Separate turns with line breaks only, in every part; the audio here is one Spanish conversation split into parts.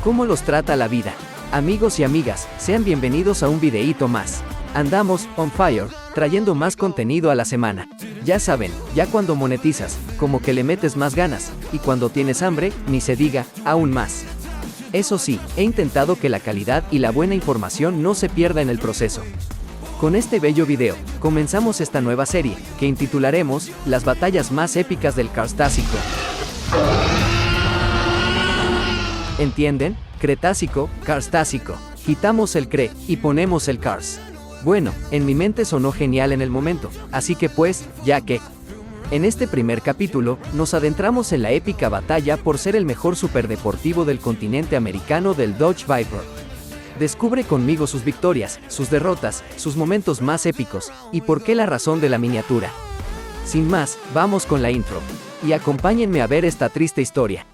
¿Cómo los trata la vida? Amigos y amigas, sean bienvenidos a un videíto más. Andamos on fire, trayendo más contenido a la semana. Ya saben, ya cuando monetizas, como que le metes más ganas, y cuando tienes hambre, ni se diga, aún más. Eso sí, he intentado que la calidad y la buena información no se pierda en el proceso. Con este bello video, comenzamos esta nueva serie, que intitularemos, Las batallas más épicas del Cretácico. ¿Entienden? Cretácico, Cretácico. Quitamos el Cre, y ponemos el Cars. Bueno, en mi mente sonó genial en el momento, así que pues, ya que... En este primer capítulo, nos adentramos en la épica batalla por ser el mejor superdeportivo del continente americano del Dodge Viper. Descubre conmigo sus victorias, sus derrotas, sus momentos más épicos, y por qué la razón de la miniatura. Sin más, vamos con la intro. Y acompáñenme a ver esta triste historia.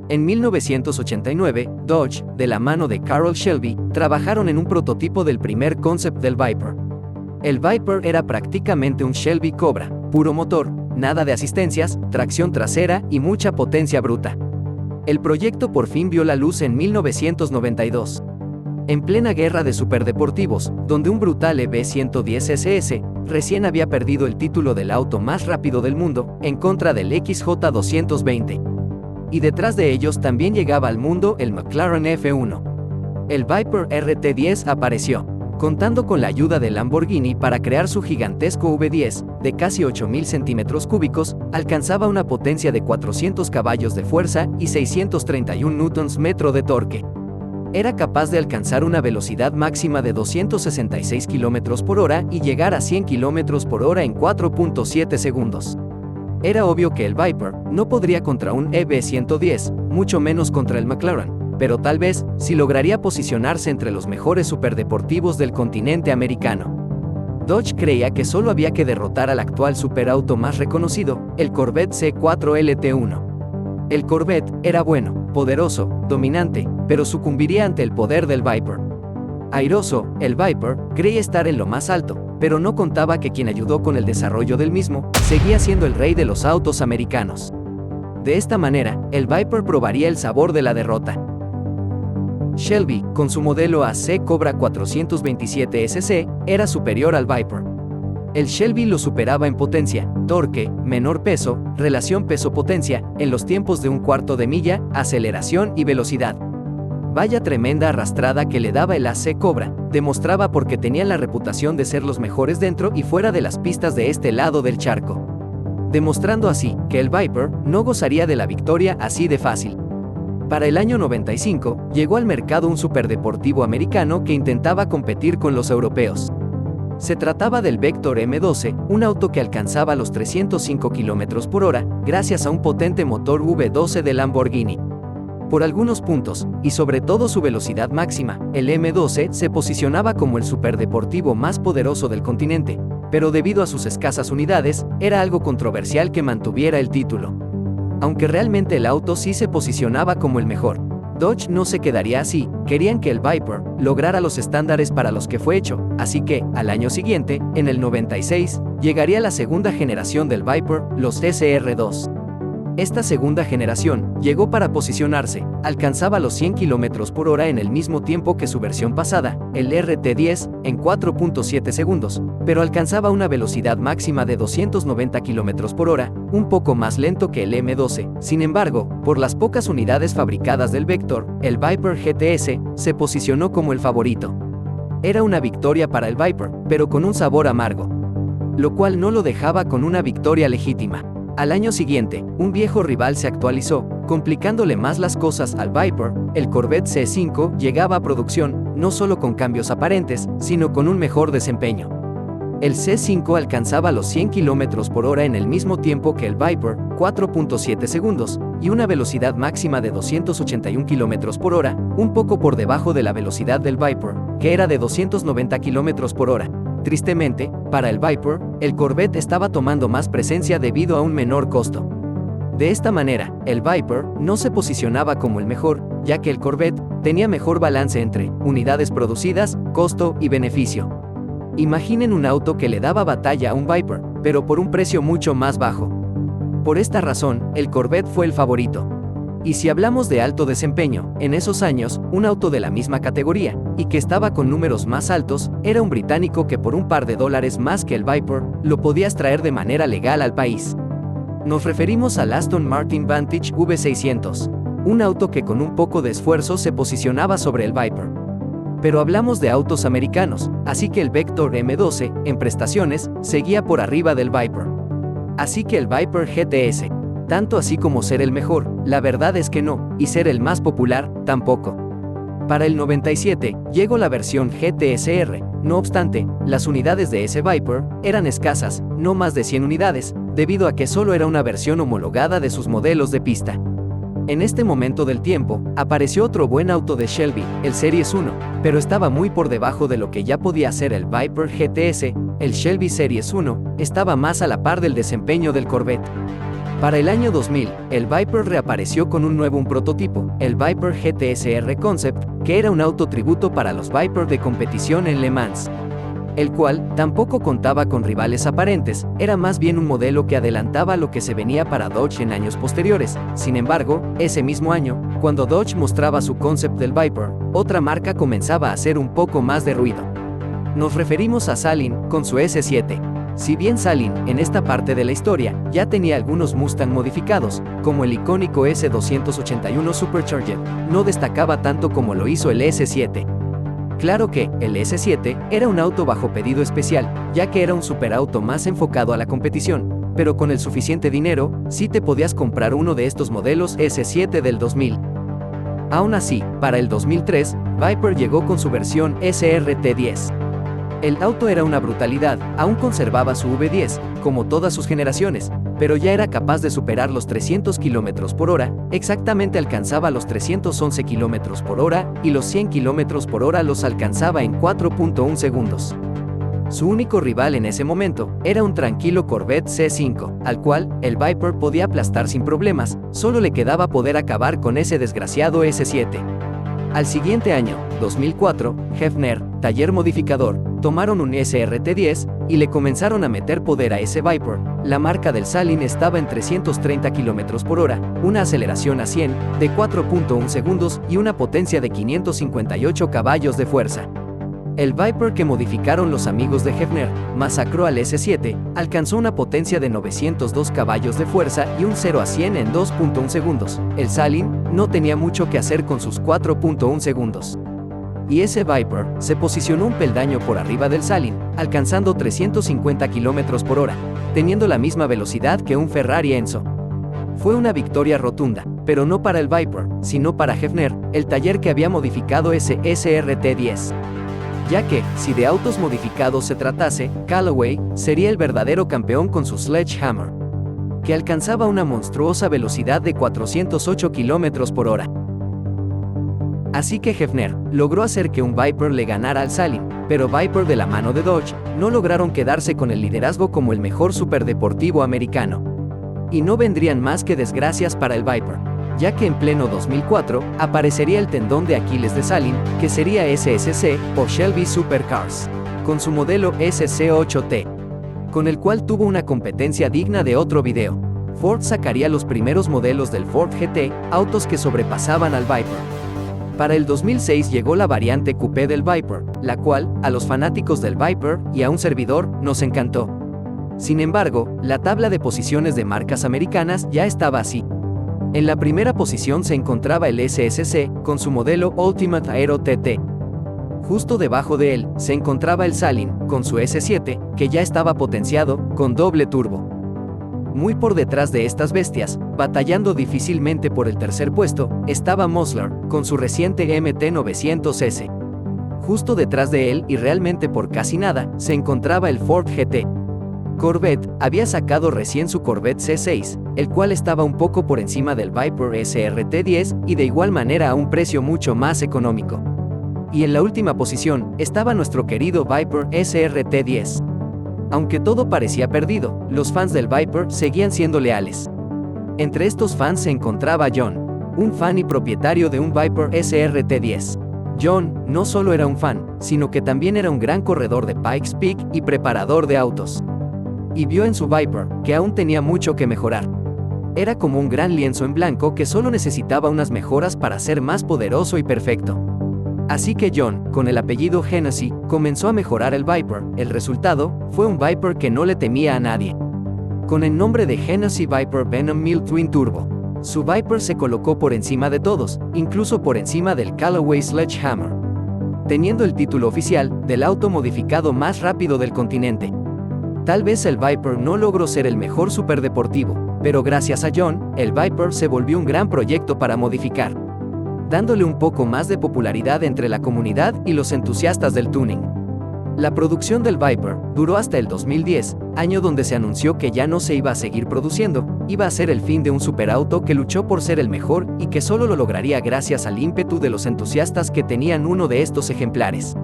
En 1989, Dodge, de la mano de Carroll Shelby, trabajaron en un prototipo del primer concept del Viper. El Viper era prácticamente un Shelby Cobra, puro motor, nada de asistencias, tracción trasera y mucha potencia bruta. El proyecto por fin vio la luz en 1992. En plena guerra de superdeportivos, donde un brutal EV110 SS recién había perdido el título del auto más rápido del mundo, en contra del XJ220. Y detrás de ellos también llegaba al mundo el McLaren F1. El Viper RT10 apareció, contando con la ayuda de Lamborghini para crear su gigantesco V10, de casi 8.000 centímetros cúbicos, alcanzaba una potencia de 400 caballos de fuerza y 631 Nm de torque. Era capaz de alcanzar una velocidad máxima de 266 km por hora y llegar a 100 km por hora en 4.7 segundos. Era obvio que el Viper no podría contra un EV110, mucho menos contra el McLaren, pero tal vez sí lograría posicionarse entre los mejores superdeportivos del continente americano. Dodge creía que solo había que derrotar al actual superauto más reconocido, el Corvette C4 LT1. El Corvette era bueno, poderoso, dominante, pero sucumbiría ante el poder del Viper. Airoso, el Viper creía estar en lo más alto, pero no contaba que quien ayudó con el desarrollo del mismo, seguía siendo el rey de los autos americanos. De esta manera, el Viper probaría el sabor de la derrota. Shelby, con su modelo AC Cobra 427 SC, era superior al Viper. El Shelby lo superaba en potencia, torque, menor peso, relación peso-potencia, en los tiempos de un cuarto de milla, aceleración y velocidad. Vaya tremenda arrastrada que le daba el AC Cobra, demostraba porque tenían la reputación de ser los mejores dentro y fuera de las pistas de este lado del charco. Demostrando así, que el Viper no gozaría de la victoria así de fácil. Para el año 95, llegó al mercado un superdeportivo americano que intentaba competir con los europeos. Se trataba del Vector M12, un auto que alcanzaba los 305 km por hora, gracias a un potente motor V12 de Lamborghini. Por algunos puntos, y sobre todo su velocidad máxima, el M12 se posicionaba como el superdeportivo más poderoso del continente, pero debido a sus escasas unidades, era algo controversial que mantuviera el título. Aunque realmente el auto sí se posicionaba como el mejor, Dodge no se quedaría así, querían que el Viper lograra los estándares para los que fue hecho, así que, al año siguiente, en el 96, llegaría la segunda generación del Viper, los SR2. Esta segunda generación llegó para posicionarse, alcanzaba los 100 km por hora en el mismo tiempo que su versión pasada, el RT10, en 4.7 segundos, pero alcanzaba una velocidad máxima de 290 km por hora, un poco más lento que el M12. Sin embargo, por las pocas unidades fabricadas del Vector, el Viper GTS se posicionó como el favorito. Era una victoria para el Viper, pero con un sabor amargo, lo cual no lo dejaba con una victoria legítima. Al año siguiente, un viejo rival se actualizó, complicándole más las cosas al Viper. El Corvette C5 llegaba a producción, no solo con cambios aparentes, sino con un mejor desempeño. El C5 alcanzaba los 100 km por hora en el mismo tiempo que el Viper, 4.7 segundos, y una velocidad máxima de 281 km por hora, un poco por debajo de la velocidad del Viper, que era de 290 km por hora. Tristemente, para el Viper, el Corvette estaba tomando más presencia debido a un menor costo. De esta manera, el Viper no se posicionaba como el mejor, ya que el Corvette tenía mejor balance entre unidades producidas, costo y beneficio. Imaginen un auto que le daba batalla a un Viper, pero por un precio mucho más bajo. Por esta razón, el Corvette fue el favorito. Y si hablamos de alto desempeño, en esos años, un auto de la misma categoría, y que estaba con números más altos, era un británico que por un par de dólares más que el Viper, lo podías traer de manera legal al país. Nos referimos al Aston Martin Vantage V600, un auto que con un poco de esfuerzo se posicionaba sobre el Viper. Pero hablamos de autos americanos, así que el Vector M12, en prestaciones, seguía por arriba del Viper. Así que el Viper GTS, tanto así como ser el mejor, la verdad es que no, y ser el más popular, tampoco. Para el 97, llegó la versión GTSR, no obstante, las unidades de ese Viper eran escasas, no más de 100 unidades, debido a que solo era una versión homologada de sus modelos de pista. En este momento del tiempo, apareció otro buen auto de Shelby, el Series 1, pero estaba muy por debajo de lo que ya podía hacer el Viper GTS, el Shelby Series 1, estaba más a la par del desempeño del Corvette. Para el año 2000, el Viper reapareció con un prototipo, el Viper GTSR Concept, que era un auto tributo para los Viper de competición en Le Mans, el cual tampoco contaba con rivales aparentes, era más bien un modelo que adelantaba lo que se venía para Dodge en años posteriores. Sin embargo, ese mismo año, cuando Dodge mostraba su concept del Viper, otra marca comenzaba a hacer un poco más de ruido. Nos referimos a Salin, con su S7. Si bien Salin, en esta parte de la historia, ya tenía algunos Mustang modificados, como el icónico S281 Supercharger, no destacaba tanto como lo hizo el S7. Claro que, el S7 era un auto bajo pedido especial, ya que era un superauto más enfocado a la competición, pero con el suficiente dinero, sí te podías comprar uno de estos modelos S7 del 2000. Aún así, para el 2003, Viper llegó con su versión SRT10. El auto era una brutalidad, aún conservaba su V10, como todas sus generaciones, pero ya era capaz de superar los 300 km por hora, exactamente alcanzaba los 311 km por hora, y los 100 km por hora los alcanzaba en 4.1 segundos. Su único rival en ese momento era un tranquilo Corvette C5, al cual el Viper podía aplastar sin problemas, solo le quedaba poder acabar con ese desgraciado S7. Al siguiente año, 2004, Hefner, taller modificador, tomaron un SRT10 y le comenzaron a meter poder a ese Viper. La marca del Salin estaba en 330 km por hora, una aceleración a 100 de 4.1 segundos y una potencia de 558 caballos de fuerza. El Viper que modificaron los amigos de Hefner masacró al S7, alcanzó una potencia de 902 caballos de fuerza y un 0 a 100 en 2.1 segundos. El Salin no tenía mucho que hacer con sus 4.1 segundos. Y ese Viper se posicionó un peldaño por arriba del Salin, alcanzando 350 km por hora, teniendo la misma velocidad que un Ferrari Enzo. Fue una victoria rotunda, pero no para el Viper, sino para Hefner, el taller que había modificado ese SRT10. Ya que, si de autos modificados se tratase, Callaway sería el verdadero campeón con su Sledgehammer, que alcanzaba una monstruosa velocidad de 408 km por hora. Así que Hefner logró hacer que un Viper le ganara al Salin, pero Viper de la mano de Dodge no lograron quedarse con el liderazgo como el mejor superdeportivo americano. Y no vendrían más que desgracias para el Viper, ya que en pleno 2004 aparecería el tendón de Aquiles de Salin, que sería SSC o Shelby Supercars, con su modelo SC8T, con el cual tuvo una competencia digna de otro video. Ford sacaría los primeros modelos del Ford GT, autos que sobrepasaban al Viper. Para el 2006 llegó la variante coupé del Viper, la cual, a los fanáticos del Viper y a un servidor, nos encantó. Sin embargo, la tabla de posiciones de marcas americanas ya estaba así. En la primera posición se encontraba el SSC, con su modelo Ultimate Aero TT. Justo debajo de él, se encontraba el Salin, con su S7, que ya estaba potenciado, con doble turbo. Muy por detrás de estas bestias, batallando difícilmente por el tercer puesto, estaba Musler, con su reciente MT900S. Justo detrás de él, y realmente por casi nada, se encontraba el Ford GT. Corvette había sacado recién su Corvette C6, el cual estaba un poco por encima del Viper SRT10 y de igual manera a un precio mucho más económico. Y en la última posición, estaba nuestro querido Viper SRT10. Aunque todo parecía perdido, los fans del Viper seguían siendo leales. Entre estos fans se encontraba John, un fan y propietario de un Viper SRT-10. John no solo era un fan, sino que también era un gran corredor de Pikes Peak y preparador de autos. Y vio en su Viper que aún tenía mucho que mejorar. Era como un gran lienzo en blanco que solo necesitaba unas mejoras para ser más poderoso y perfecto. Así que John, con el apellido Hennessy, comenzó a mejorar el Viper. El resultado fue un Viper que no le temía a nadie. Con el nombre de Hennessy Viper Venom 1000 Twin Turbo, su Viper se colocó por encima de todos, incluso por encima del Callaway Sledgehammer, teniendo el título oficial del auto modificado más rápido del continente. Tal vez el Viper no logró ser el mejor superdeportivo, pero gracias a John, el Viper se volvió un gran proyecto para modificar, dándole un poco más de popularidad entre la comunidad y los entusiastas del tuning. La producción del Viper duró hasta el 2010, año donde se anunció que ya no se iba a seguir produciendo, iba a ser el fin de un superauto que luchó por ser el mejor y que solo lo lograría gracias al ímpetu de los entusiastas que tenían uno de estos ejemplares.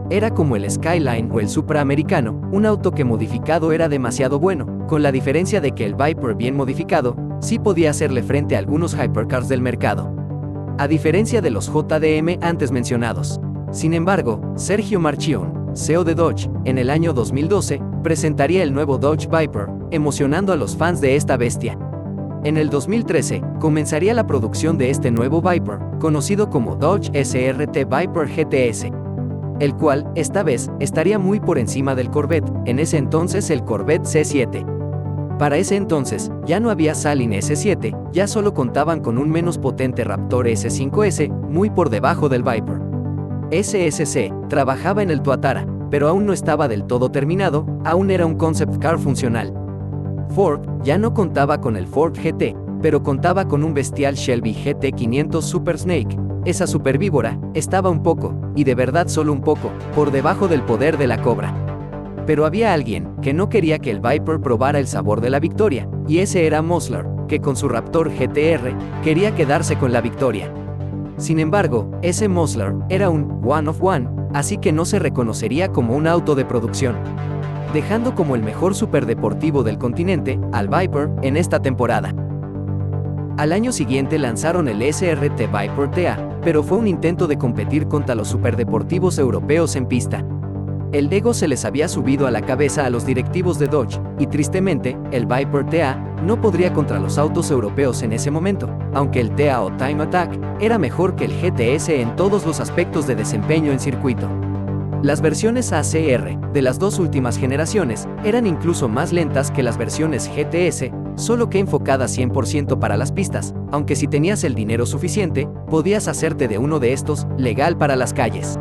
Era como el Skyline o el Supra americano, un auto que modificado era demasiado bueno, con la diferencia de que el Viper bien modificado sí podía hacerle frente a algunos hypercars del mercado, a diferencia de los JDM antes mencionados. Sin embargo, Sergio Marchionne, CEO de Dodge, en el año 2012, presentaría el nuevo Dodge Viper, emocionando a los fans de esta bestia. En el 2013, comenzaría la producción de este nuevo Viper, conocido como Dodge SRT Viper GTS, el cual, esta vez, estaría muy por encima del Corvette, en ese entonces el Corvette C7. Para ese entonces, ya no había Salin S7, ya solo contaban con un menos potente Raptor S5S, muy por debajo del Viper. SSC trabajaba en el Tuatara, pero aún no estaba del todo terminado, aún era un concept car funcional. Ford ya no contaba con el Ford GT, pero contaba con un bestial Shelby GT500 Super Snake. Esa supervíbora estaba un poco, y de verdad solo un poco, por debajo del poder de la Cobra. Pero había alguien que no quería que el Viper probara el sabor de la victoria, y ese era Mosler, que con su Raptor GTR quería quedarse con la victoria. Sin embargo, ese Mosler era un one of one, así que no se reconocería como un auto de producción, dejando como el mejor superdeportivo del continente al Viper en esta temporada. Al año siguiente lanzaron el SRT Viper TA, pero fue un intento de competir contra los superdeportivos europeos en pista. El ego se les había subido a la cabeza a los directivos de Dodge, y tristemente, el Viper TA no podría contra los autos europeos en ese momento, aunque el TA o Time Attack era mejor que el GTS en todos los aspectos de desempeño en circuito. Las versiones ACR de las dos últimas generaciones eran incluso más lentas que las versiones GTS, solo que enfocadas 100% para las pistas, aunque si tenías el dinero suficiente, podías hacerte de uno de estos legal para las calles.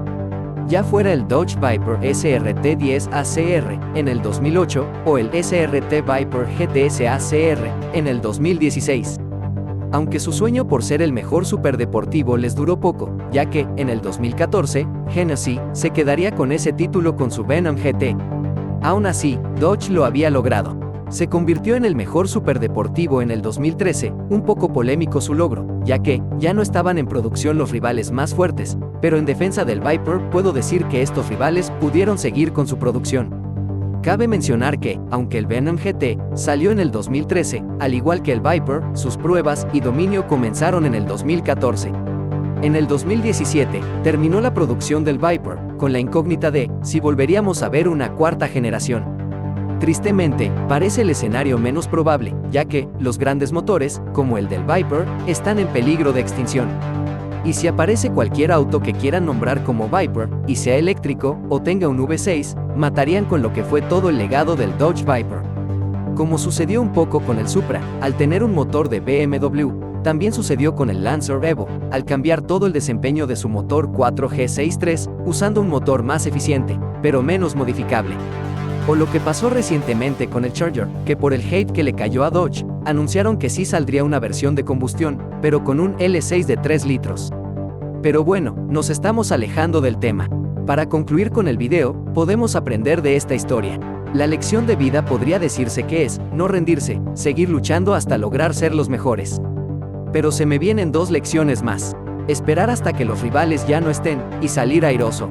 Ya fuera el Dodge Viper SRT-10 ACR en el 2008 o el SRT Viper GTS ACR en el 2016. Aunque su sueño por ser el mejor superdeportivo les duró poco, ya que, en el 2014, Hennessy se quedaría con ese título con su Venom GT. Aún así, Dodge lo había logrado. Se convirtió en el mejor superdeportivo en el 2013, un poco polémico su logro, ya que ya no estaban en producción los rivales más fuertes, pero en defensa del Viper puedo decir que estos rivales pudieron seguir con su producción. Cabe mencionar que, aunque el Venom GT salió en el 2013, al igual que el Viper, sus pruebas y dominio comenzaron en el 2014. En el 2017, terminó la producción del Viper, con la incógnita de si volveríamos a ver una cuarta generación. Tristemente, parece el escenario menos probable, ya que los grandes motores, como el del Viper, están en peligro de extinción. Y si aparece cualquier auto que quieran nombrar como Viper, y sea eléctrico, o tenga un V6, matarían con lo que fue todo el legado del Dodge Viper. Como sucedió un poco con el Supra, al tener un motor de BMW, también sucedió con el Lancer Evo, al cambiar todo el desempeño de su motor 4G63, usando un motor más eficiente, pero menos modificable. O lo que pasó recientemente con el Charger, que por el hate que le cayó a Dodge, anunciaron que sí saldría una versión de combustión, pero con un L6 de 3 litros. Pero bueno, nos estamos alejando del tema. Para concluir con el video, podemos aprender de esta historia. La lección de vida podría decirse que es, no rendirse, seguir luchando hasta lograr ser los mejores. Pero se me vienen dos lecciones más. Esperar hasta que los rivales ya no estén, y salir airoso.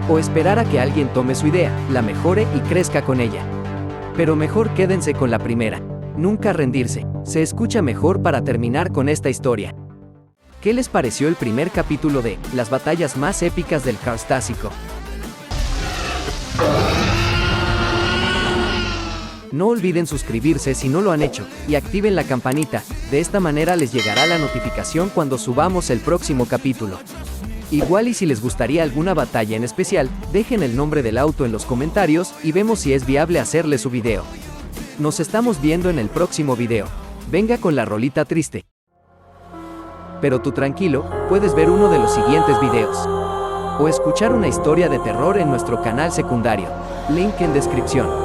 O esperar a que alguien tome su idea, la mejore y crezca con ella. Pero mejor quédense con la primera. Nunca rendirse. Se escucha mejor para terminar con esta historia. ¿Qué les pareció el primer capítulo de Las batallas más épicas del Carstásico? No olviden suscribirse si no lo han hecho, y activen la campanita, de esta manera les llegará la notificación cuando subamos el próximo capítulo. Igual y si les gustaría alguna batalla en especial, dejen el nombre del auto en los comentarios y vemos si es viable hacerle su video. Nos estamos viendo en el próximo video. Venga con la rolita triste. Pero tú tranquilo, puedes ver uno de los siguientes videos. O escuchar una historia de terror en nuestro canal secundario. Link en descripción.